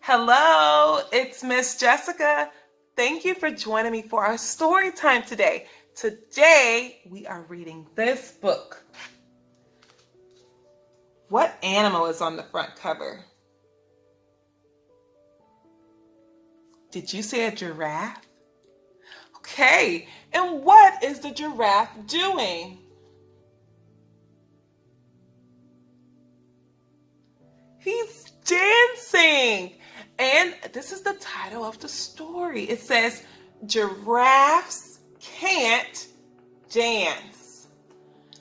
Hello, it's Miss Jessica. Thank you for joining me for our story time today. Today, we are reading this book. What animal is on the front cover? Did you say a giraffe? Okay, and what is the giraffe doing? He's dancing. And this is the title of the story. It says, Giraffes Can't Dance.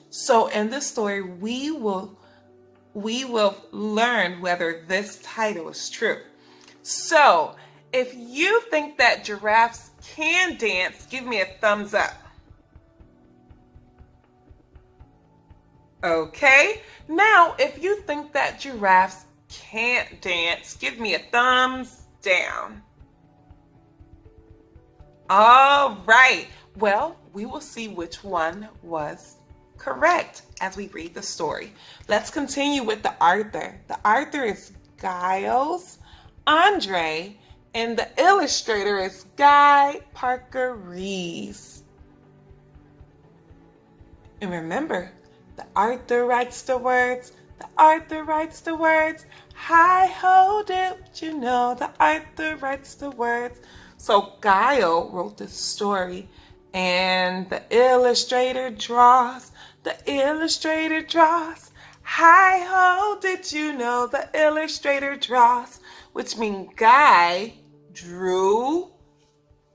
So in this story, we will learn whether this title is true. So if you think that giraffes can dance, give me a thumbs up. Okay, now if you think that giraffes can't dance, give me a thumbs down. All right, well, we will see which one was correct as we read the story. Let's continue with the author. The author is Giles Andre, and the illustrator is Guy Parker Rees. And remember, the author writes the words. The author writes the words. Hi-ho, did you know? The author writes the words. So Guile wrote this story, and the illustrator draws. The illustrator draws. Hi-ho, did you know? The illustrator draws, which means Guy drew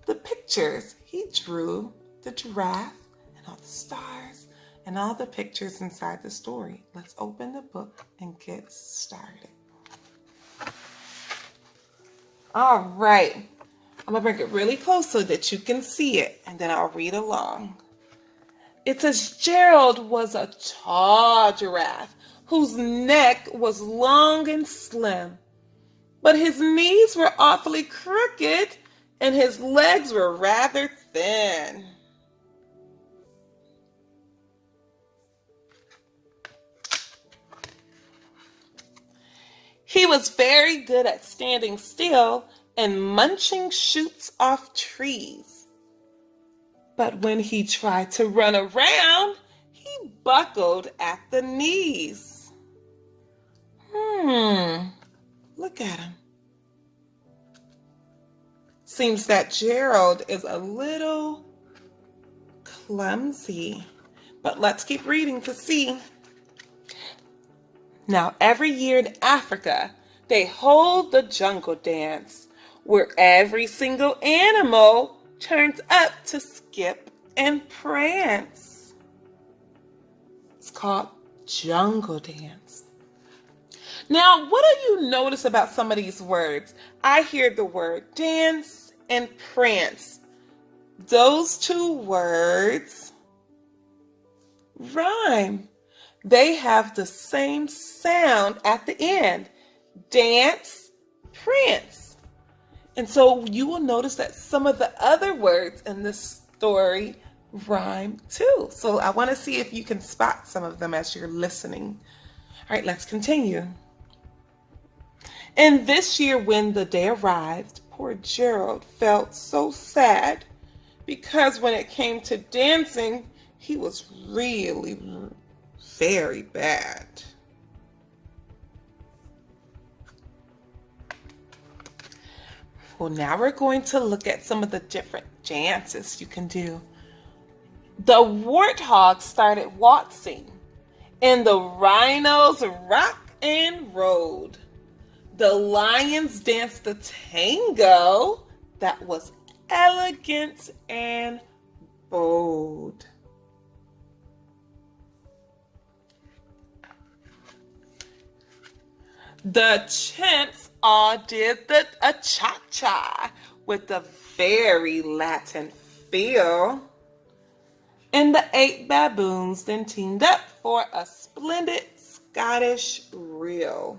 the pictures. He drew the giraffe and all the stars and all the pictures inside the story. Let's open the book and get started. All right. I'm going to bring it really close so that you can see it, and then I'll read along. It says, Gerald was a tall giraffe whose neck was long and slim, but his knees were awfully crooked and his legs were rather thin. He was very good at standing still and munching shoots off trees. But when he tried to run around, he buckled at the knees. Look at him. Seems that Gerald is a little clumsy. But let's keep reading to see. Now, every year in Africa, they hold the jungle dance, where every single animal turns up to skip and prance. It's called jungle dance. Now, what do you notice about some of these words? I hear the word dance and prance. Those two words rhyme. They have the same sound at the end. Dance, prance. And so you will notice that some of the other words in this story rhyme too. So I want to see if you can spot some of them as you're listening. All right, let's continue. And this year when the day arrived, poor Gerald felt so sad because when it came to dancing, he was really very bad. Well, now we're going to look at some of the different dances you can do. The warthog started waltzing, and the rhinos rocked and rolled. The lions danced the tango that was elegant and bold. The chimps all did a cha-cha with a very Latin feel. And the 8 baboons then teamed up for a splendid Scottish reel.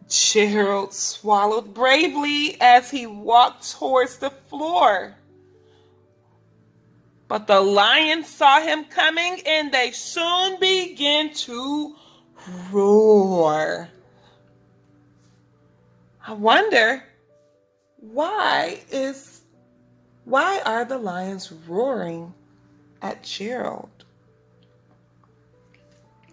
Gerald swallowed bravely as he walked towards the floor. But the lions saw him coming and they soon began to roar. I wonder, why are the lions roaring at Gerald?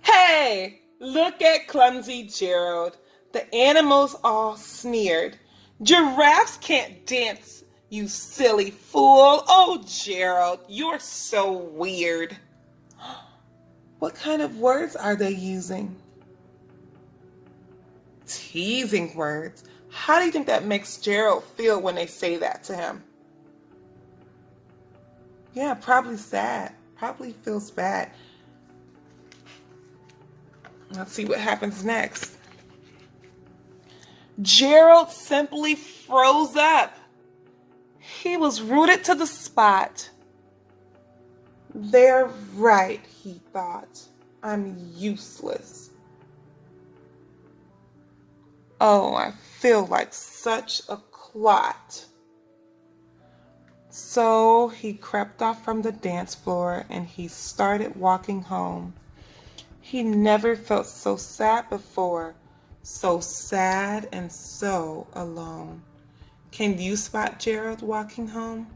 Hey, look at clumsy Gerald. The animals all sneered. Giraffes can't dance, you silly fool. Oh, Gerald, you're so weird. What kind of words are they using? Teasing words. How do you think that makes Gerald feel when they say that to him? Yeah, probably sad. Probably feels bad. Let's see what happens next. Gerald simply froze up. He was rooted to the spot. They're right, he thought. I'm useless. Oh, I feel like such a clot. So he crept off from the dance floor and he started walking home. He never felt so sad before, so sad and so alone. Can you spot Gerald walking home?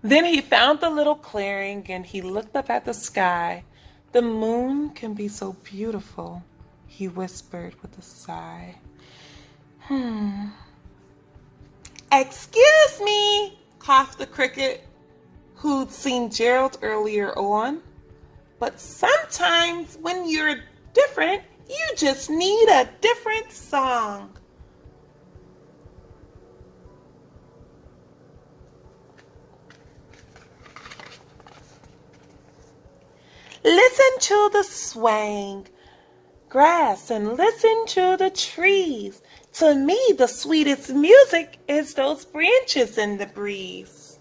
Then he found the little clearing and he looked up at the sky. The moon can be so beautiful, he whispered with a sigh. Excuse me, coughed the cricket, who'd seen Gerald earlier on. But sometimes when you're different, you just need a different song. Listen to the swaying grass and listen to the trees. To me, the sweetest music is those branches in the breeze.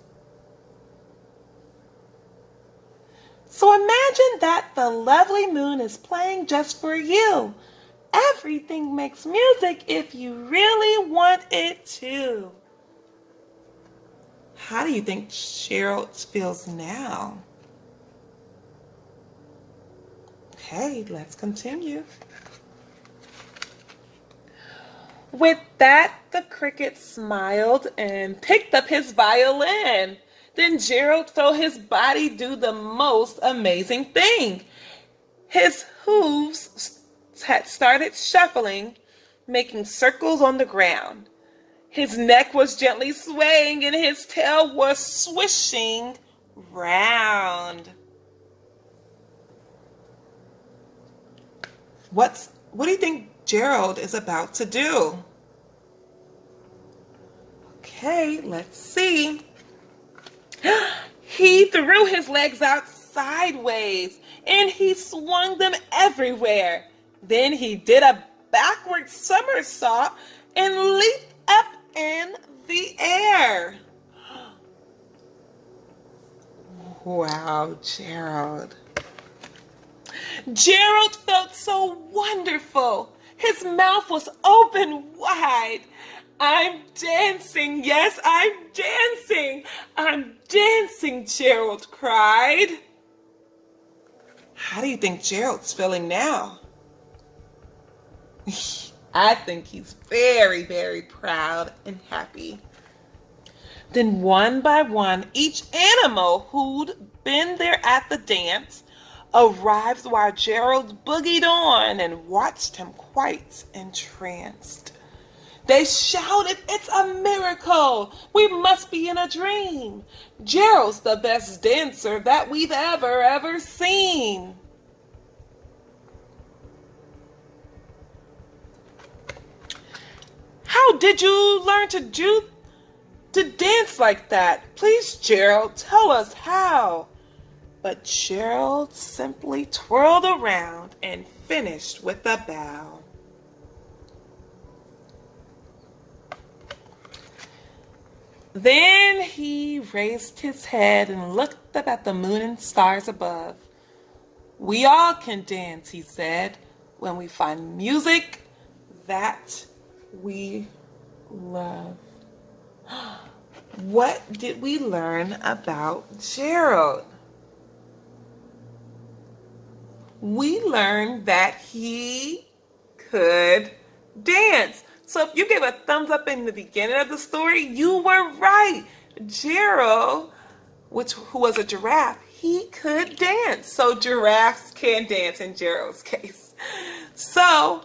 So imagine that the lovely moon is playing just for you. Everything makes music if you really want it to. How do you think Gerald feels now? Okay, let's continue. With that, the cricket smiled and picked up his violin. Then Gerald felt his body do the most amazing thing. His hooves had started shuffling, making circles on the ground. His neck was gently swaying and his tail was swishing round. What do you think Gerald is about to do? Okay, let's see. He threw his legs out sideways and he swung them everywhere. Then he did a backward somersault and leaped up in the air. Wow, Gerald. Gerald felt so wonderful. His mouth was open wide. I'm dancing, yes, I'm dancing. I'm dancing, Gerald cried. How do you think Gerald's feeling now? I think he's very, very proud and happy. Then one by one, each animal who'd been there at the dance arrived while Gerald boogied on and watched him quite entranced. They shouted, "It's a miracle! We must be in a dream! Gerald's the best dancer that we've ever seen!" How did you learn to dance like that? Please, Gerald, tell us how. But Gerald simply twirled around and finished with a bow. Then he raised his head and looked up at the moon and stars above. "We all can dance," he said, "when we find music that we love? What did we learn about Gerald? We learned that he could dance. So if you gave a thumbs up in the beginning of the story, you were right. Gerald, who was a giraffe, he could dance. So giraffes can dance in Gerald's case. So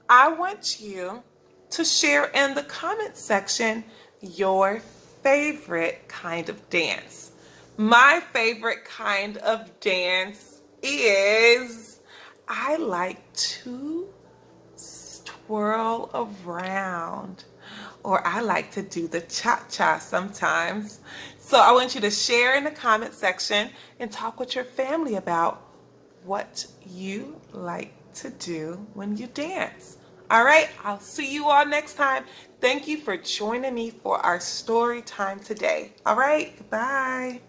I want you to share in the comment section your favorite kind of dance. My favorite kind of dance is I like to twirl around, or I like to do the cha-cha sometimes. So I want you to share in the comment section and talk with your family about what you like to do when you dance. All right, I'll see you all next time. Thank you for joining me for our story time today. All right, bye.